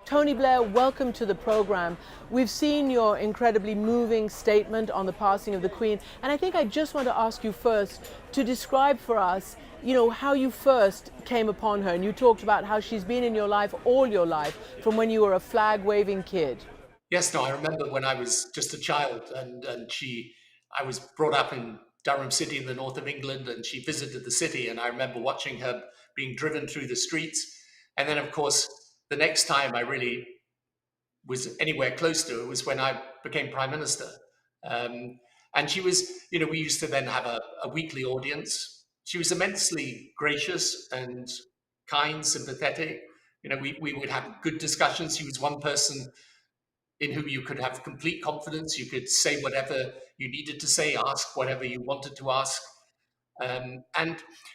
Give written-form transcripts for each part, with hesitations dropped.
Tony Blair, welcome to the program. We've seen your incredibly moving statement on the passing of the Queen, and I think I just want to ask you first to describe for us, how you first came upon her. And you talked about how she's been in your life all your life, from when you were a flag-waving kid. Yes, no, I remember when I was just a child I was brought up in Durham City in the north of England, and she visited the city, and I remember watching her being driven through the streets. And then, of course, the next time I really was anywhere close to it was when I became Prime Minister. Um, and she was, we used to then have a weekly audience. She was immensely gracious and kind, sympathetic. We would have good discussions. She was one person in whom you could have complete confidence. You could say whatever you needed to say, ask whatever you wanted to ask. And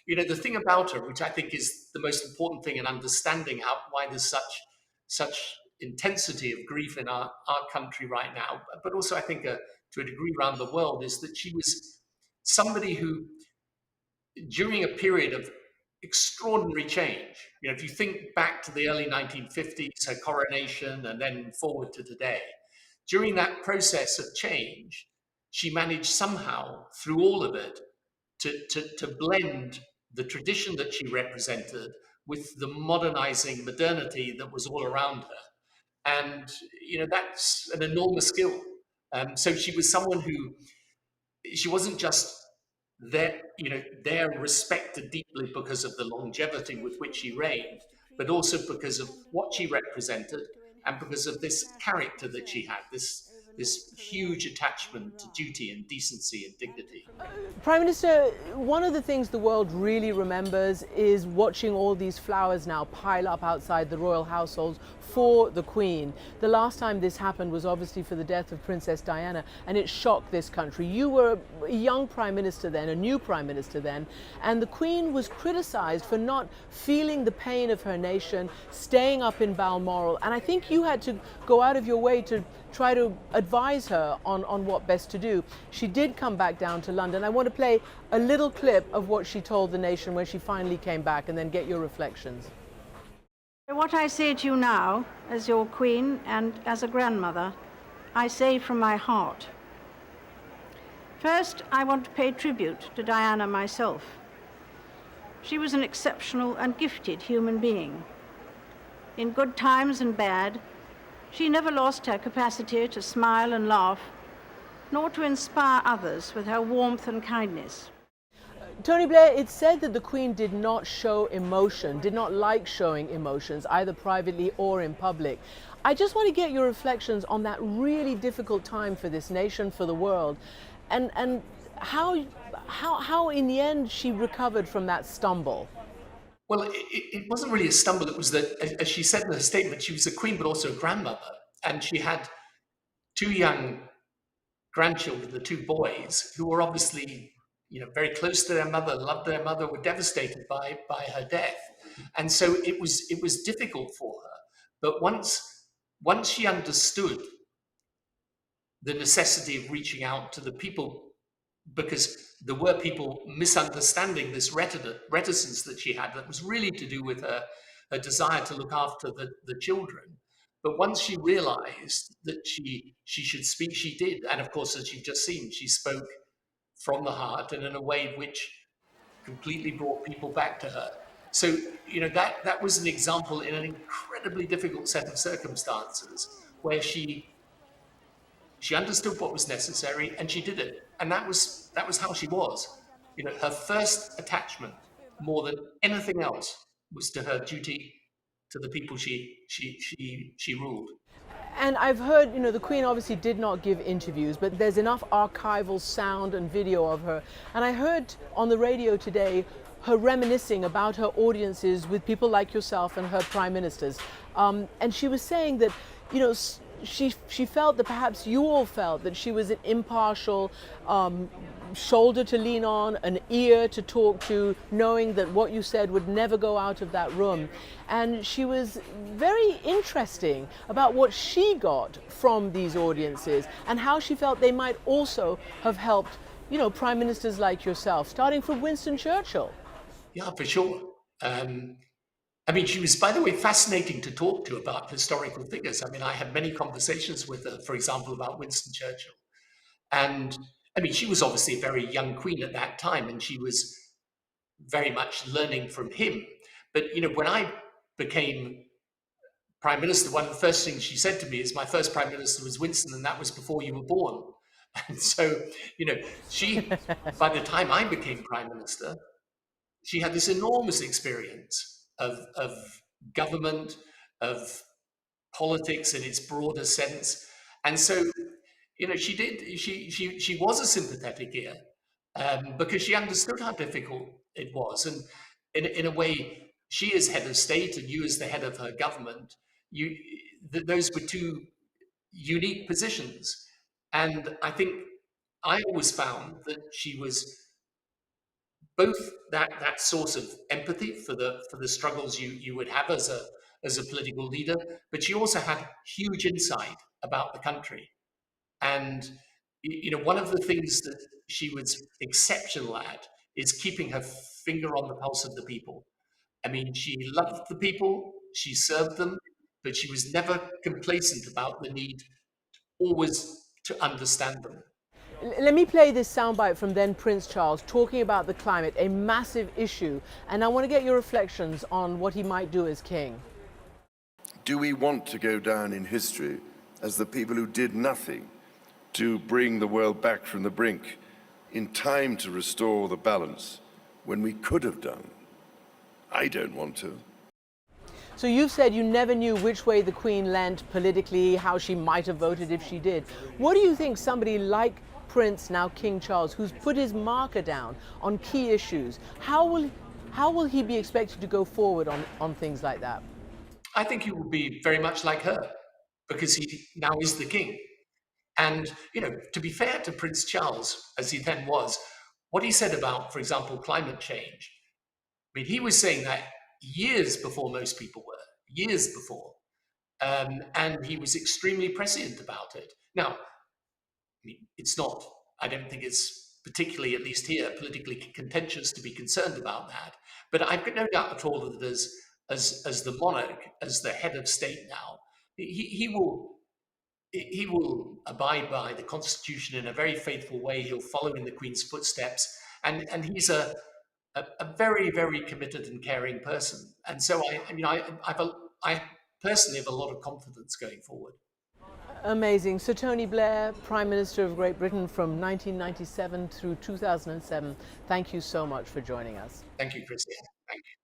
the thing about her, which I think is the most important thing in understanding why there's such intensity of grief in our country right now, but also I think to a degree around the world, is that she was somebody who, during a period of extraordinary change, if you think back to the early 1950s, her coronation, and then forward to today, during that process of change, she managed somehow, through all of it, to blend the tradition that she represented with the modernizing modernity that was all around her. And, that's an enormous skill. So she was someone who, she wasn't just they're respected deeply because of the longevity with which she reigned, but also because of what she represented and because of this character that she had, this huge attachment to duty and decency and dignity. Prime Minister, one of the things the world really remembers is watching all these flowers now pile up outside the royal households for the Queen. The last time this happened was obviously for the death of Princess Diana, and it shocked this country. You were a young Prime Minister then, a new Prime Minister then, and the Queen was criticized for not feeling the pain of her nation, staying up in Balmoral, and I think you had to go out of your way to try to advise her on what best to do. She did come back down to London. I want to play a little clip of what she told the nation when she finally came back, and then get your reflections. What I say to you now, as your Queen and as a grandmother, I say from my heart. First, I want to pay tribute to Diana myself. She was an exceptional and gifted human being. In good times and bad, she never lost her capacity to smile and laugh, nor to inspire others with her warmth and kindness. Tony Blair, it's said that the Queen did not show emotion, did not like showing emotions, either privately or in public. I just want to get your reflections on that really difficult time for this nation, for the world, and how in the end she recovered from that stumble. Well, it wasn't really a stumble. It was that, as she said in her statement, she was a queen, but also a grandmother. And she had two young grandchildren, the two boys, who were obviously, very close to their mother, loved their mother, were devastated by her death. And so it was difficult for her. But once she understood the necessity of reaching out to the people, because there were people misunderstanding this reticence that she had that was really to do with her desire to look after the children. But once she realized that she should speak, she did. And of course, as you've just seen, she spoke from the heart and in a way which completely brought people back to her. So, that was an example in an incredibly difficult set of circumstances where she understood what was necessary and she did it. And that was how she was. Her first attachment, more than anything else, was to her duty to the people she ruled. And I've heard, the Queen obviously did not give interviews, but there's enough archival sound and video of her. And I heard on the radio today her reminiscing about her audiences with people like yourself and her prime ministers. And she was saying that, she felt that perhaps you all felt that she was an impartial shoulder to lean on, an ear to talk to, knowing that what you said would never go out of that room. And she was very interesting about what she got from these audiences and how she felt they might also have helped, prime ministers like yourself, starting from Winston Churchill. Yeah, for sure. I mean, she was, by the way, fascinating to talk to about historical figures. I mean, I had many conversations with her, for example, about Winston Churchill. And I mean, she was obviously a very young queen at that time, and she was very much learning from him. But, when I became prime minister, one of the first things she said to me is, my first prime minister was Winston, and that was before you were born. And so, she, by the time I became prime minister, she had this enormous experience of government, of politics in its broader sense. And so, she was a sympathetic ear, because she understood how difficult it was. And in a way, she as head of state and you as the head of her government, those were two unique positions. And I think I always found that she was both that source of empathy for the struggles you would have as a political leader, but she also had huge insight about the country. And one of the things that she was exceptional at is keeping her finger on the pulse of the people. I mean, she loved the people, she served them, but she was never complacent about the need always to understand them. Let me play this soundbite from then Prince Charles talking about the climate, a massive issue, and I want to get your reflections on what he might do as king. Do we want to go down in history as the people who did nothing to bring the world back from the brink in time to restore the balance when we could have done? I don't want to. So you've said you never knew which way the Queen leant politically, how she might have voted if she did. What do you think somebody like Prince, now King Charles, who's put his marker down on key issues, how will he be expected to go forward on things like that? I think he will be very much like her, because he now is the king. And, to be fair to Prince Charles, as he then was, what he said about, for example, climate change, I mean, he was saying that years before most people were, years before. And he was extremely prescient about it. Now, I mean, I don't think it's particularly, at least here, politically contentious to be concerned about that. But I've got no doubt at all that as the monarch, as the head of state now, he will abide by the Constitution in a very faithful way. He'll follow in the Queen's footsteps, and he's a very, very committed and caring person. And so I personally have a lot of confidence going forward. Amazing. So Tony Blair, Prime Minister of Great Britain from 1997 through 2007, thank you so much for joining us. Thank you, Christiane. Thank you.